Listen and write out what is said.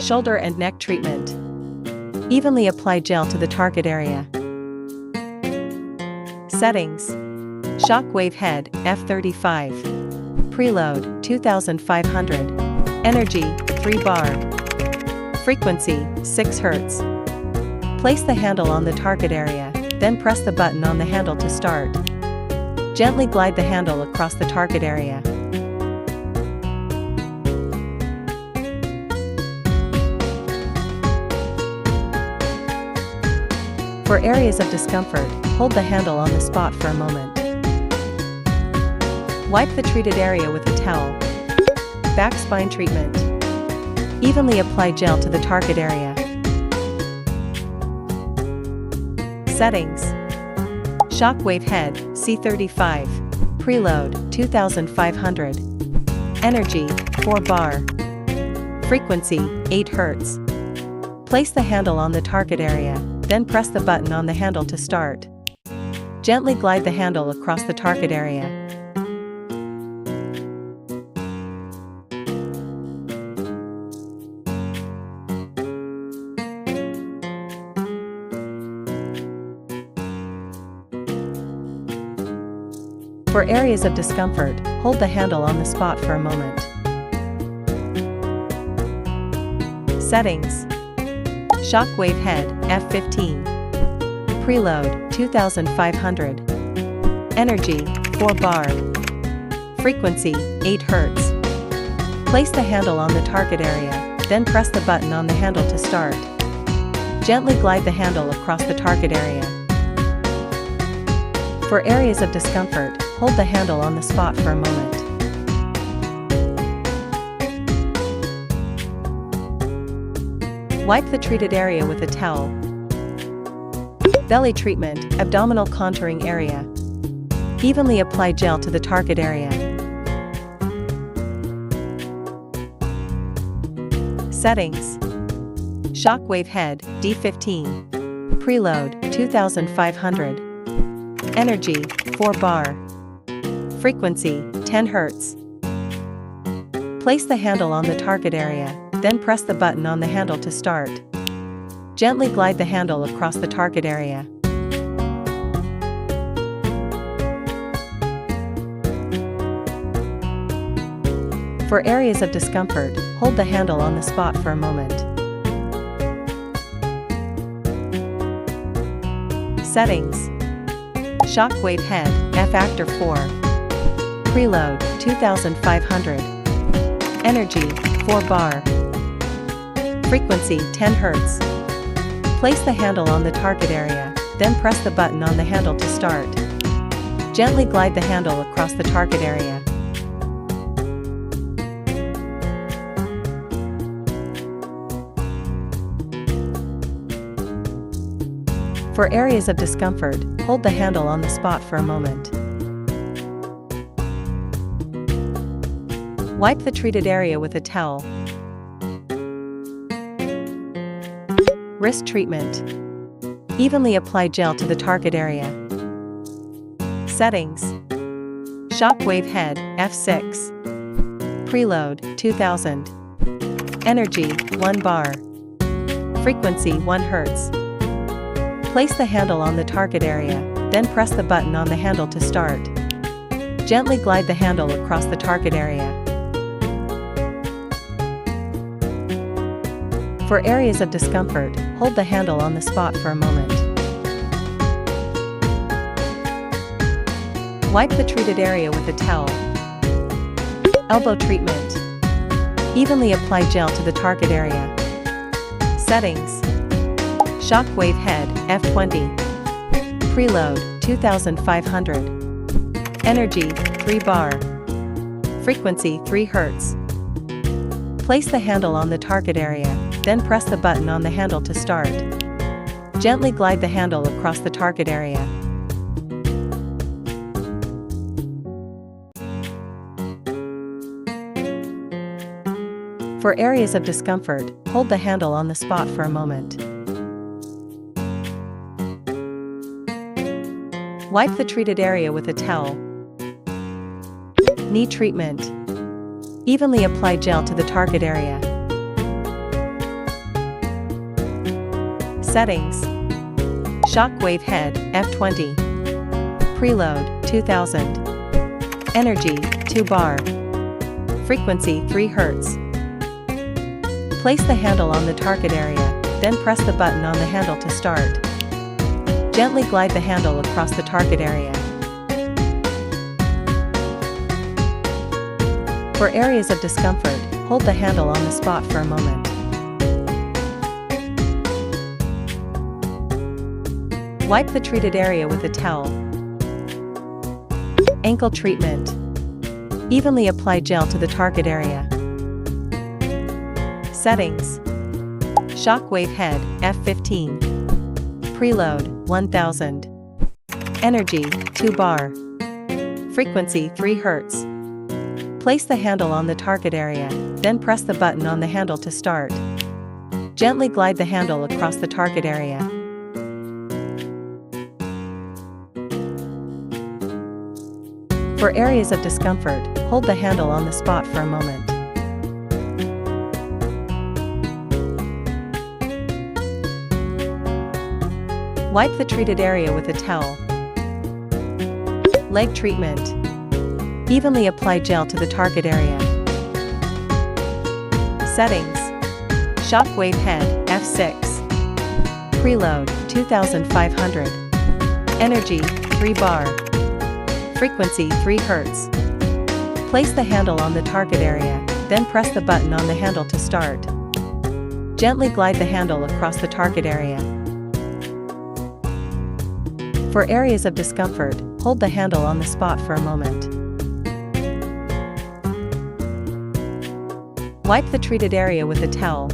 Shoulder and neck treatment. Evenly apply gel to the target area. Settings. Shockwave head, F35. Preload, 2500. Energy, 3 bar. Frequency, 6 Hz. Place the handle on the target area, then press the button on the handle to start. Gently glide the handle across the target area. For areas of discomfort, hold the handle on the spot for a moment. Wipe the treated area with a towel. Back spine treatment. Evenly apply gel to the target area. Settings. Shockwave head, C35. Preload, 2500. Energy, 4 bar. Frequency, 8 Hz. Place the handle on the target area, then press the button on the handle to start. Gently glide the handle across the target area. For areas of discomfort, hold the handle on the spot for a moment. Settings. Shockwave head, F15. Preload, 2500. Energy, 4 bar. Frequency, 8 Hz. Place the handle on the target area, then press the button on the handle to start. Gently glide the handle across the target area. For areas of discomfort, hold the handle on the spot for a moment. Wipe the treated area with a towel. Belly treatment, abdominal contouring area. Evenly apply gel to the target area. Settings. Shockwave head, D15. Preload, 2500. Energy, 4 bar. Frequency, 10 Hz. Place the handle on the target area, then press the button on the handle to start. Gently glide the handle across the target area. For areas of discomfort, hold the handle on the spot for a moment. Settings. Shockwave head, F Factor 4. Preload, 2500. Energy, 4 bar. Frequency, 10 Hz. Place the handle on the target area, then press the button on the handle to start. Gently glide the handle across the target area. For areas of discomfort, hold the handle on the spot for a moment. Wipe the treated area with a towel. Wrist treatment. Evenly apply gel to the target area. Settings. Shockwave head, F6. Preload, 2000. Energy, 1 bar. Frequency, 1 Hz. Place the handle on the target area, then press the button on the handle to start. Gently glide the handle across the target area. For areas of discomfort, hold the handle on the spot for a moment. Wipe the treated area with a towel. Elbow treatment. Evenly apply gel to the target area. Settings. Shockwave head, F20. Preload, 2500. Energy, 3 bar. Frequency, 3 Hz. Place the handle on the target area, then press the button on the handle to start. Gently glide the handle across the target area. For areas of discomfort, hold the handle on the spot for a moment. Wipe the treated area with a towel. Knee treatment. Evenly apply gel to the target area. Settings. Shockwave head, F20. Preload, 2000. Energy, 2 bar. Frequency, 3 Hz. Place the handle on the target area, then press the button on the handle to start. Gently glide the handle across the target area. For areas of discomfort, hold the handle on the spot for a moment. Wipe the treated area with a towel. Ankle treatment. Evenly apply gel to the target area. Settings. Shockwave head, F15. Preload, 1000. Energy, 2 bar. Frequency, 3 Hz. Place the handle on the target area, then press the button on the handle to start. Gently glide the handle across the target area. For areas of discomfort, hold the handle on the spot for a moment. Wipe the treated area with a towel. Leg treatment. Evenly apply gel to the target area. Settings. Shockwave head, F6. Preload, 2500. Energy, 3 bar. Frequency, 3 Hz. Place the handle on the target area, then press the button on the handle to start. Gently glide the handle across the target area. For areas of discomfort, hold the handle on the spot for a moment. Wipe the treated area with a towel.